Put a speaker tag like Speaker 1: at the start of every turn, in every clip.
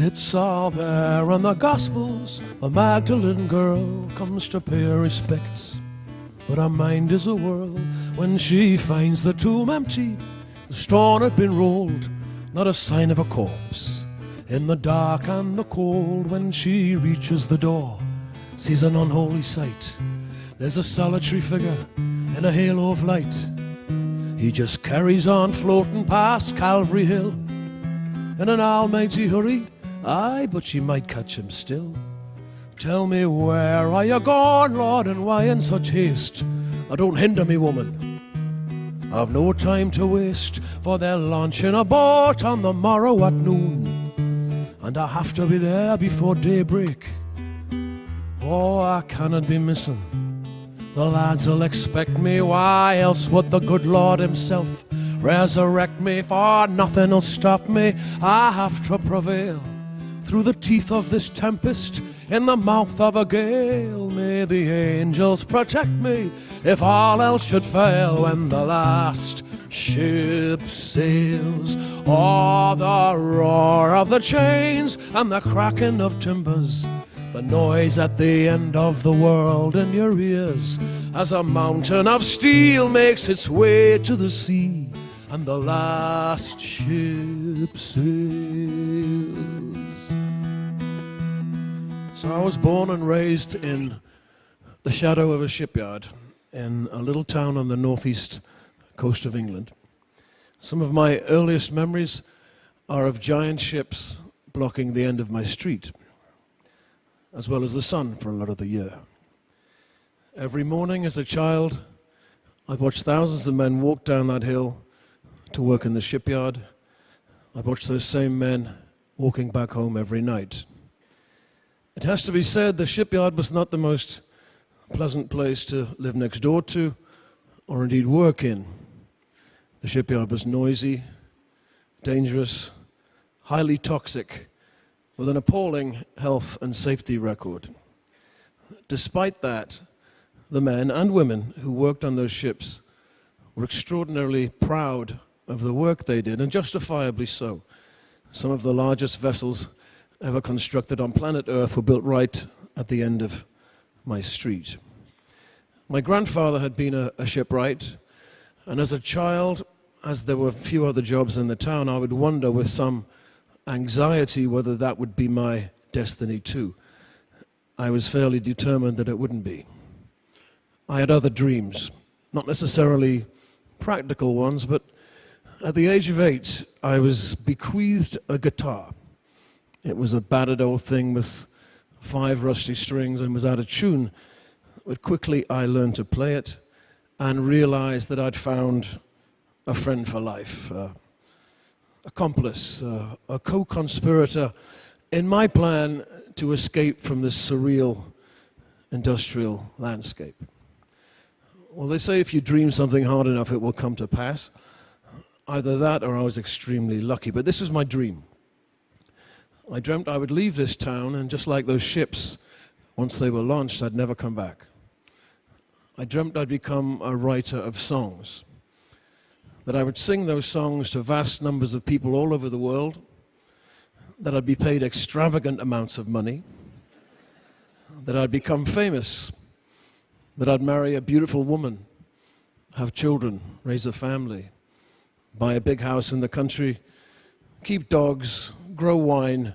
Speaker 1: It's all there in the Gospels. The Magdalene girl comes to pay her respects, but her mind is a whirl when she finds the tomb empty. The stone had been rolled, not a sign of a corpse. In the dark and the cold, when she reaches the door, sees an unholy sight. There's a solitary figure in a halo of light. He just carries on floating past Calvary Hill in an almighty hurry. Aye, but you might catch him still. Tell me, where are you going, Lord, and why in such haste? Don't hinder me, woman, I've no time to waste, for they're launching a boat on the morrow at noon, and I have to be there before daybreak. Oh, I cannot be missing. The lads will expect me. Why else would the good Lord himself resurrect me? For nothing will stop me. I have to prevail through the teeth of this tempest, in the mouth of a gale. May the angels protect me if all else should fail when the last ship sails. Oh, the roar of the chains and the cracking of timbers, the noise at the end of the world in your ears, as a mountain of steel makes its way to the sea and the last ship sails. So I was born and raised in the shadow of a shipyard in a little town on the northeast coast of England. Some of my earliest memories are of giant ships blocking the end of my street, as well as the sun for a lot of the year. Every morning as a child, I watched thousands of men walk down that hill to work in the shipyard. I watched those same men walking back home every night. It has to be said, the shipyard was not the most pleasant place to live next door to, or indeed work in. The shipyard was noisy, dangerous, highly toxic, with an appalling health and safety record. Despite that, the men and women who worked on those ships were extraordinarily proud of the work they did, and justifiably so. Some of the largest vessels ever constructed on planet Earth were built right at the end of my street. My grandfather had been a shipwright, and as a child, as there were few other jobs in the town, I would wonder with some anxiety whether that would be my destiny too. I was fairly determined that it wouldn't be. I had other dreams, not necessarily practical ones, but at the age of 8, I was bequeathed a guitar. It was a battered old thing with 5 rusty strings and was out of tune, but quickly I learned to play it and realized that I'd found a friend for life, accomplice, a co-conspirator in my plan to escape from this surreal industrial landscape. Well, they say if you dream something hard enough, it will come to pass. Either that or I was extremely lucky, but this was my dream. I dreamt I would leave this town, and just like those ships, once they were launched, I'd never come back. I dreamt I'd become a writer of songs, that I would sing those songs to vast numbers of people all over the world, that I'd be paid extravagant amounts of money, that I'd become famous, that I'd marry a beautiful woman, have children, raise a family, buy a big house in the country, keep dogs, grow wine,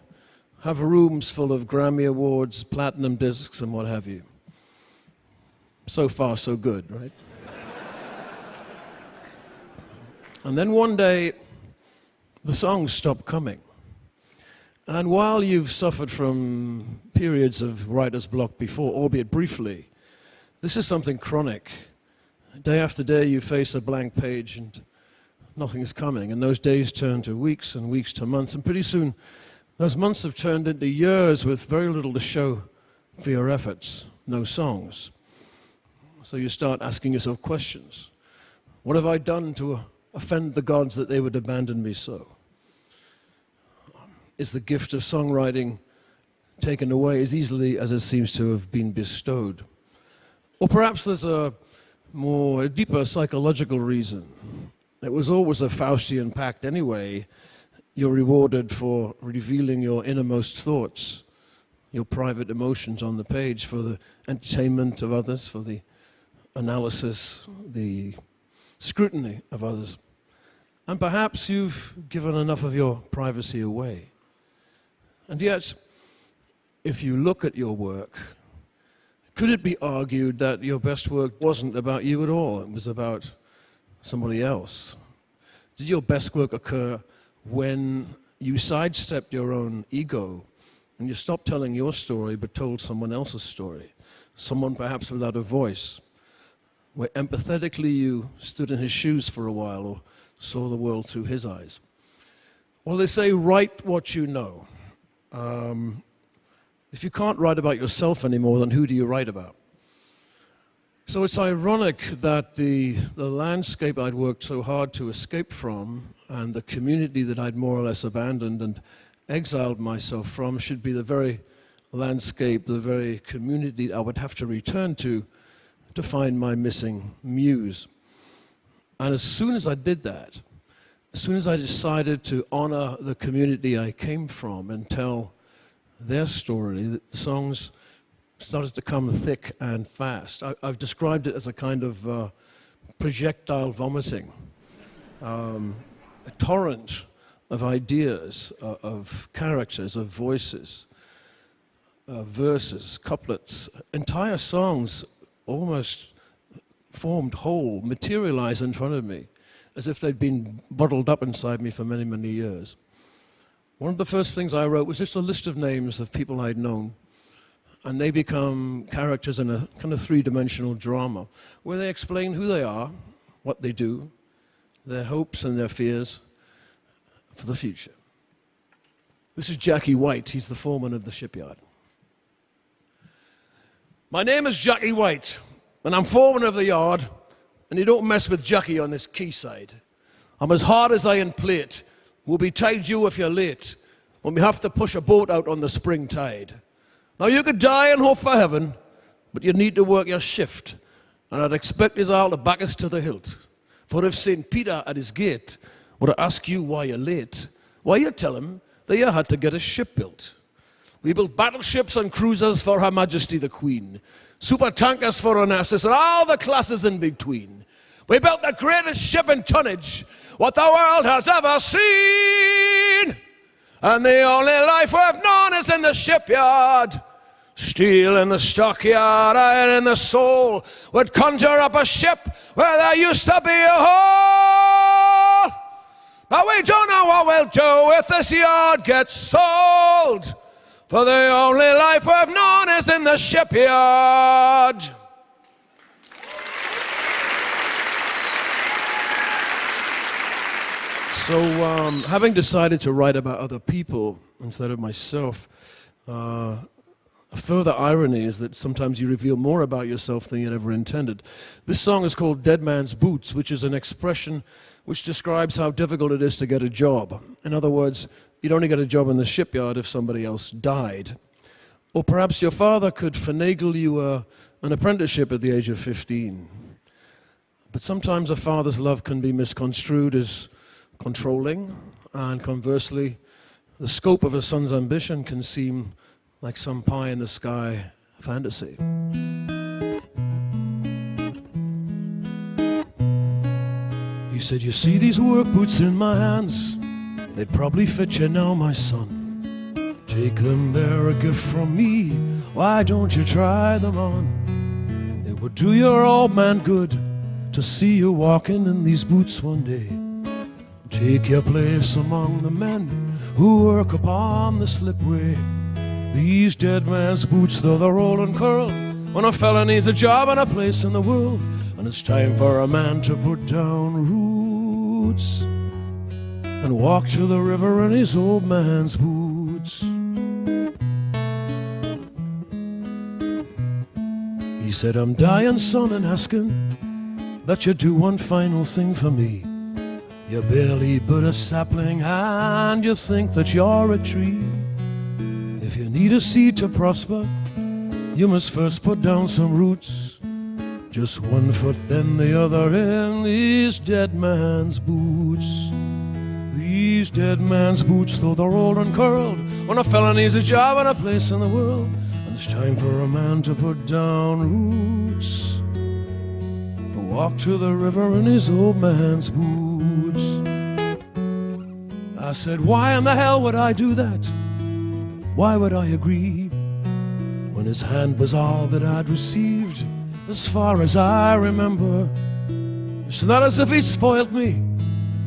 Speaker 1: have rooms full of Grammy Awards, platinum discs, and what have you. So far, so good, right? And then one day, the songs stopped coming. And while you've suffered from periods of writer's block before, albeit briefly, this is something chronic. Day after day, you face a blank page and nothing is coming. And those days turn to weeks and weeks to months. And pretty soon, those months have turned into years with very little to show for your efforts. No songs. So you start asking yourself questions. What have I done to offend the gods that they would abandon me so? Is the gift of songwriting taken away as easily as it seems to have been bestowed? Or perhaps there's a deeper psychological reason. It was always a Faustian pact anyway. you're rewarded for revealing your innermost thoughts, your private emotions on the page, for the entertainment of others, for the analysis, the scrutiny of others. And perhaps you've given enough of your privacy away. And yet, if you look at your work, could it be argued that your best work wasn't about you at all? It was about somebody else. Did your best work occur when you sidestepped your own ego and you stopped telling your story but told someone else's story? Someone perhaps without a voice, where empathetically you stood in his shoes for a while or saw the world through his eyes. Well, they say, write what you know. If you can't write about yourself anymore, then who do you write about? So it's ironic that the landscape I'd worked so hard to escape from and the community that I'd more or less abandoned and exiled myself from should be the very landscape, the very community I would have to return to find my missing muse. And as soon as I did that, as soon as I decided to honor the community I came from and tell their story, the songs started to come thick and fast. I've described it as a kind of projectile vomiting, a torrent of ideas, of characters, of voices, verses, couplets, entire songs almost formed whole, materialized in front of me, as if they'd been bottled up inside me for many, many years. One of the first things I wrote was just a list of names of people I'd known, and they become characters in a kind of three-dimensional drama, where they explain who they are, what they do, their hopes and their fears for the future. This is Jackie White. He's the foreman of the shipyard. My name is Jackie White, and I'm foreman of the yard, and you don't mess with Jackie on this quayside. I'm as hard as iron plate. We'll be tied you if you're late when we have to push a boat out on the spring tide. Now you could die and hope for heaven, but you need to work your shift, and I'd expect us all to back us to the hilt. For if St. Peter at his gate were to ask you why you're late, why you tell him that you had to get a ship built. We built battleships and cruisers for Her Majesty the Queen, super tankers for Onassis, and all the classes in between. We built the greatest ship in tonnage what the world has ever seen. And the only life we've known is in the shipyard. Steel in the stockyard, iron in the soul, would conjure up a ship where there used to be a hole. But we don't know what we'll do if this yard gets sold. For the only life we've known is in the shipyard. So, having decided to write about other people instead of myself, a further irony is that sometimes you reveal more about yourself than you'd ever intended. This song is called Dead Man's Boots, which is an expression which describes how difficult it is to get a job. In other words, you'd only get a job in the shipyard if somebody else died. Or perhaps your father could finagle you an apprenticeship at the age of 15. But sometimes a father's love can be misconstrued as controlling, and conversely, the scope of a son's ambition can seem like some pie-in-the-sky fantasy. He said, you see these work boots in my hands? They'd probably fit you now, my son. Take them, they're a gift from me. Why don't you try them on? It would do your old man good to see you walking in these boots one day. Take your place among the men who work upon the slipway. These dead man's boots, though they're old and curled, when a fella needs a job and a place in the world, and it's time for a man to put down roots and walk to the river in his old man's boots. He said, I'm dying, son, and asking that you do one final thing for me. You're barely but a sapling and you think that you're a tree. If you need a seed to prosper, you must first put down some roots. Just one foot then the other in these dead man's boots. These these dead man's boots, though they're old and curled, when a fella needs a job and a place in the world, and it's time for a man to put down roots, to walk to the river in his old man's boots. I said, why in the hell would I do that? Why would I agree, when his hand was all that I'd received, as far as I remember? It's not as if he'd spoiled me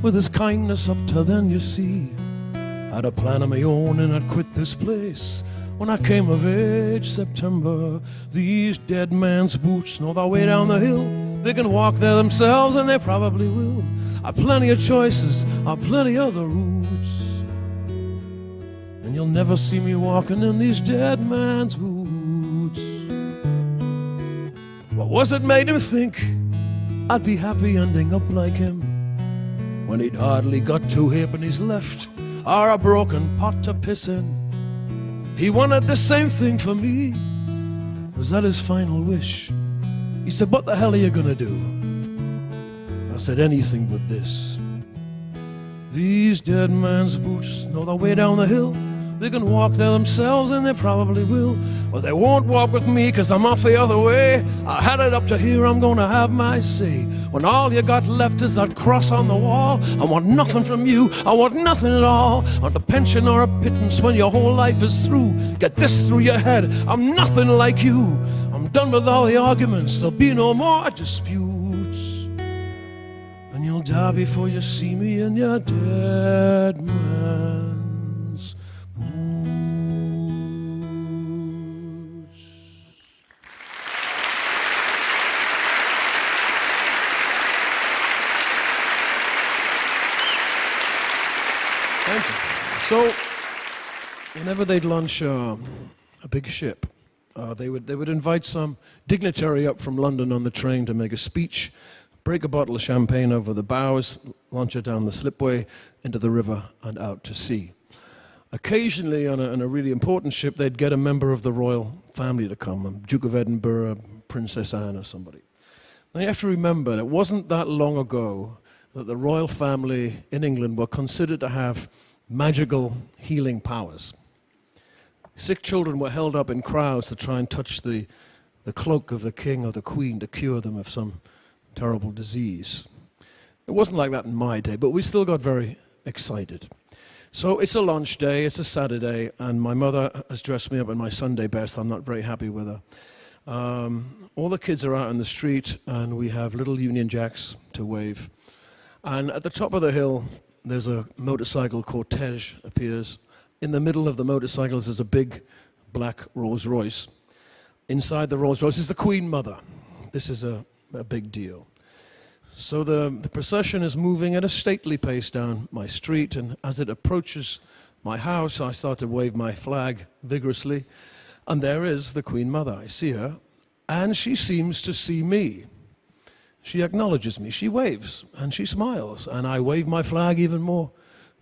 Speaker 1: with his kindness up till then, you see. I had a plan of my own and I'd quit this place when I came of age, September. These dead man's boots know their way down the hill. They can walk there themselves, and they probably will. I've plenty of choices, I've plenty other routes, and you'll never see me walking in these dead man's boots. What was it made him think I'd be happy ending up like him, when he'd hardly got 2 halfpennies left, or a broken pot to piss in? He wanted the same thing for me. Was that his final wish? He said, what the hell are you gonna do? I said, anything but this. These dead man's boots know their way down the hill. They can walk there themselves, and they probably will. But they won't walk with me, 'cause I'm off the other way. I had it up to here, I'm gonna have my say. When all you got left is that cross on the wall, I want nothing from you, I want nothing at all. I want a pension or a pittance when your whole life is through. Get this through your head, I'm nothing like you. I'm done with all the arguments, there'll be no more disputes. And you'll die before you see me in your dead man's boots. Thank you. So, whenever they'd launch a big ship, they would invite some dignitary up from London on the train to make a speech, break a bottle of champagne over the bows, launch it down the slipway into the river and out to sea. Occasionally, on a really important ship, they'd get a member of the royal family to come, Duke of Edinburgh, Princess Anne or somebody. Now you have to remember, it wasn't that long ago that the royal family in England were considered to have magical healing powers. Sick children were held up in crowds to try and touch the cloak of the king or the queen to cure them of some terrible disease. It wasn't like that in my day, but we still got very excited. So it's a launch day, it's a Saturday, and my mother has dressed me up in my Sunday best. I'm not very happy with her. All the kids are out in the street, and we have little Union Jacks to wave. And at the top of the hill, there's a motorcycle cortege appears. In the middle of the motorcycles is a big black Rolls Royce. Inside the Rolls Royce is the Queen Mother. This is a big deal. So the procession is moving at a stately pace down my street, and as it approaches my house, I start to wave my flag vigorously, and there is the Queen Mother. I see her, and she seems to see me. She acknowledges me, she waves, and she smiles, and I wave my flag even more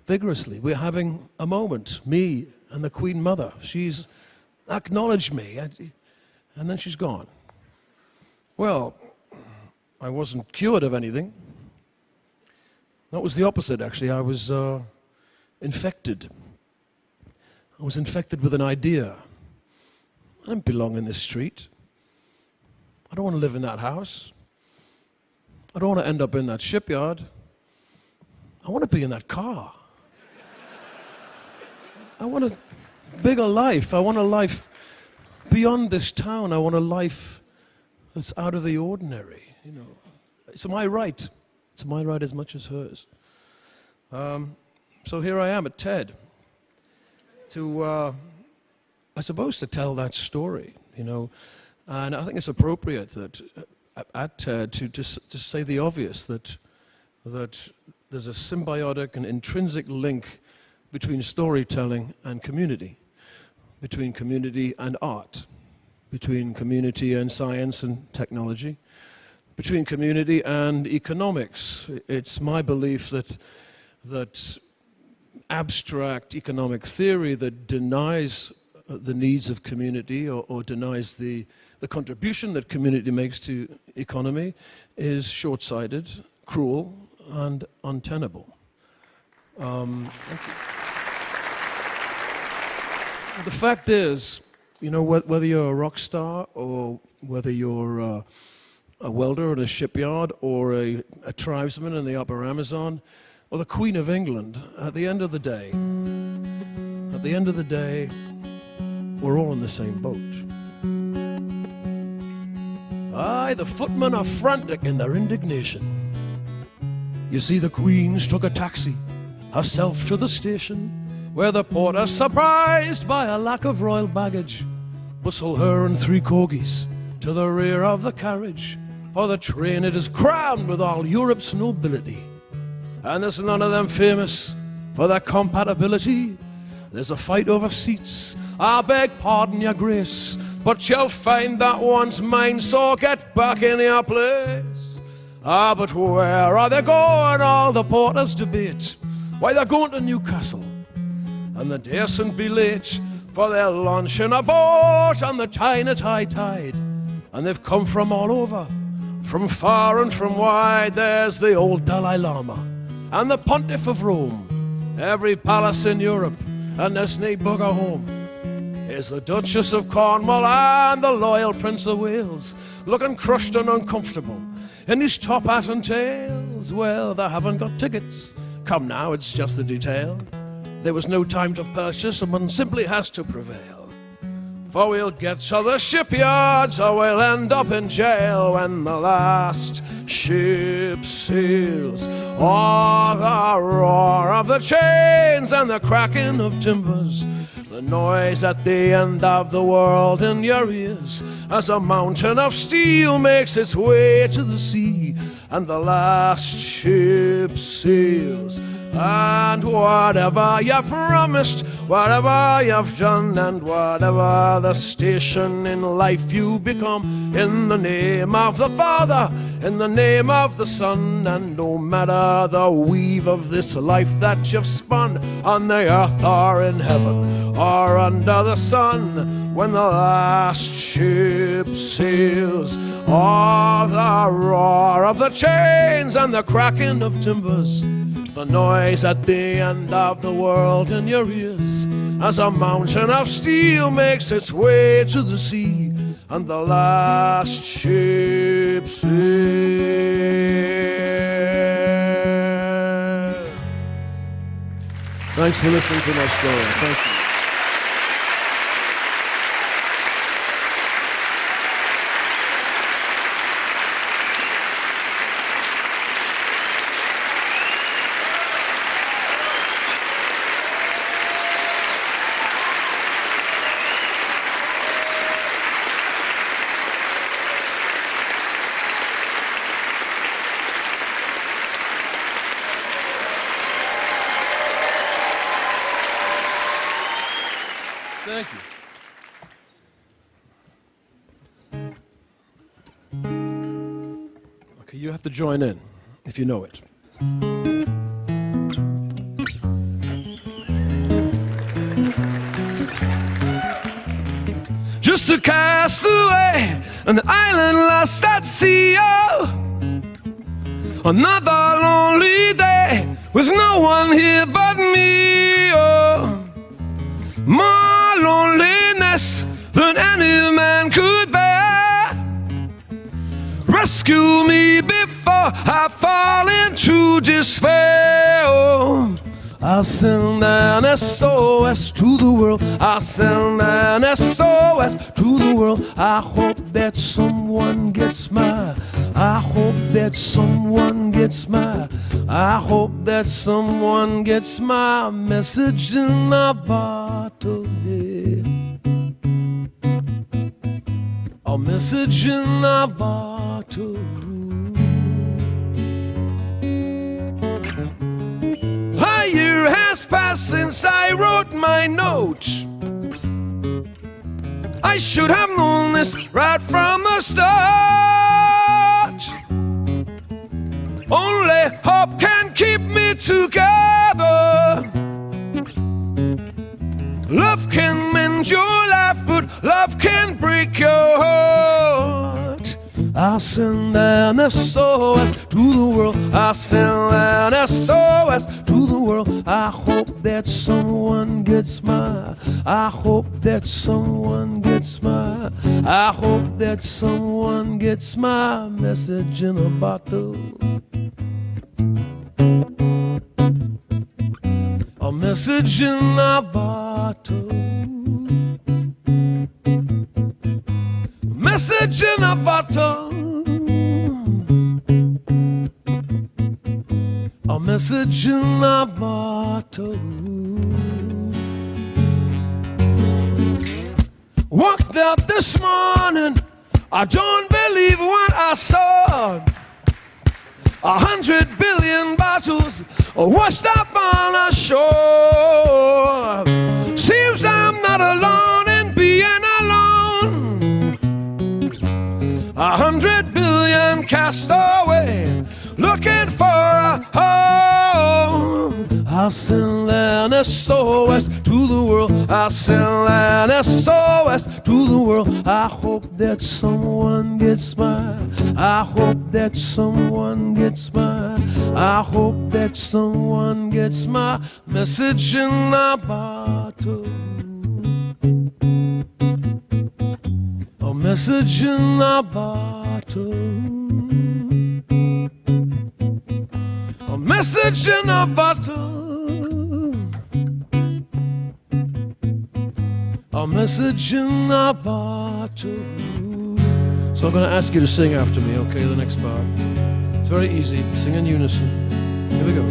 Speaker 1: vigorously. We're having a moment, me and the Queen Mother. She's acknowledged me, and then she's gone. Well, I wasn't cured of anything. That was the opposite, actually. I was infected. I was infected with an idea. I don't belong in this street. I don't want to live in that house. I don't want to end up in that shipyard. I want to be in that car. I want a bigger life. I want a life beyond this town. I want a life that's out of the ordinary. You know, it's my right. It's my right as much as hers. So here I am at TED to, I suppose, to tell that story. You know, and I think it's appropriate that at TED to say the obvious, that there's a symbiotic and intrinsic link between storytelling and community, between community and art, between community and science and technology, between community and economics. It's my belief that abstract economic theory that denies the needs of community or denies the contribution that community makes to economy is short-sighted, cruel, and untenable. Thank you. The fact is, you know, whether you're a rock star or whether you're a welder in a shipyard or a tribesman in the upper Amazon or the Queen of England, at the end of the day, we're all in the same boat. Aye, the footmen are frantic in their indignation. You see, the Queen took a taxi herself to the station, where the porter, surprised by a lack of royal baggage, bustled her and 3 corgis to the rear of the carriage. For the train, it is crammed with all Europe's nobility, and there's none of them famous for their compatibility. There's a fight over seats, I beg pardon, your grace, but you'll find that one's mine, so get back in your place. Ah, but where are they going? All the porters debate. Why, they're going to Newcastle, and they daresn't be late, for they're launching a boat on the Tyne at high tide. And they've come from all over, from far and from wide. There's the old Dalai Lama and the Pontiff of Rome, every palace in Europe, and there's nae bugger home. Here's the Duchess of Cornwall and the loyal Prince of Wales, looking crushed and uncomfortable in his top hat and tails. Well, they haven't got tickets. Come now, it's just a detail. There was no time to purchase, and one simply has to prevail. For we'll get to the shipyards, or we'll end up in jail when the last ship sails. Oh, the roar of the chains and the cracking of timbers, the noise at the end of the world in your ears, as a mountain of steel makes its way to the sea, and the last ship sails. And whatever you promised, whatever you've done, and whatever the station in life you become, in the name of the Father, in the name of the Son, and no matter the weave of this life that you've spun, on the earth or in heaven or under the sun, when the last ship sails, oh, the roar of the chains and the cracking of timbers, the noise at the end of the world in your ears, as a mountain of steel makes its way to the sea, and the last ship sails. Thanks for listening to my story. Thank you. Thank you. Okay, you have to join in if you know it. Just a castaway, an island lost at sea. Oh, another lonely day with no one here but me. Oh, more loneliness than any man could bear. Rescue me before I fall into despair. Oh, I'll send an SOS to the world. I'll send an SOS to the world. I hope that someone gets my, I hope that someone gets my, I hope that someone gets my message in a bottle, yeah. A message in a bottle. A year has passed since I wrote my note. I should have known this right from the start. Only hope can keep me together. Love can mend your life, but love can break your heart. I'll send an SOS to the world. I'll send an SOS to the world. I hope that someone gets my, I hope that someone gets my, I hope that someone gets my message in a bottle. A message in a bottle. Message in a bottle. A message in a bottle. Walked out this morning, I don't believe what I saw. 100 billion bottles washed up on the shore. Seems I'm not alone in being alone. 100 billion cast away, looking for a home. I'll send an SOS to the world. I'll send an SOS to the world. I hope that someone gets my, I hope that someone gets my, I hope that someone gets my message in a bottle. A message in a bottle. A message in a bottle. A message in a bottle. So I'm going to ask you to sing after me, okay, the next part. It's very easy. Sing in unison. Here we go.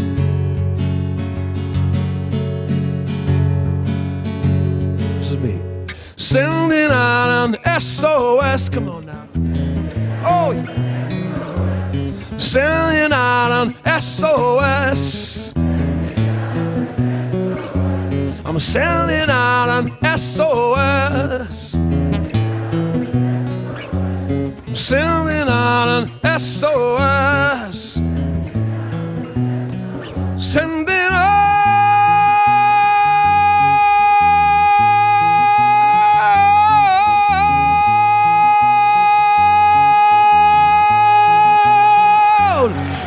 Speaker 1: This is me. Sending out an SOS. Come on now. Oh, yeah. Sending out an SOS. I'm sending out an SOS. I'm sending out an SOS. Sending out.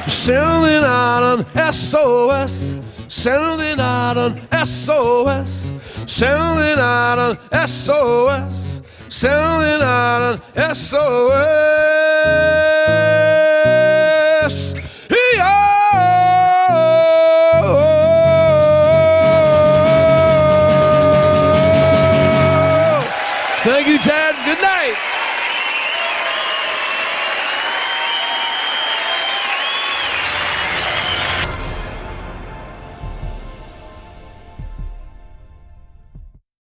Speaker 1: Sending out an SOS. Sending out an SOS. Sending out an SOS. Sending out an SOS. Thank you, Ted. Good night.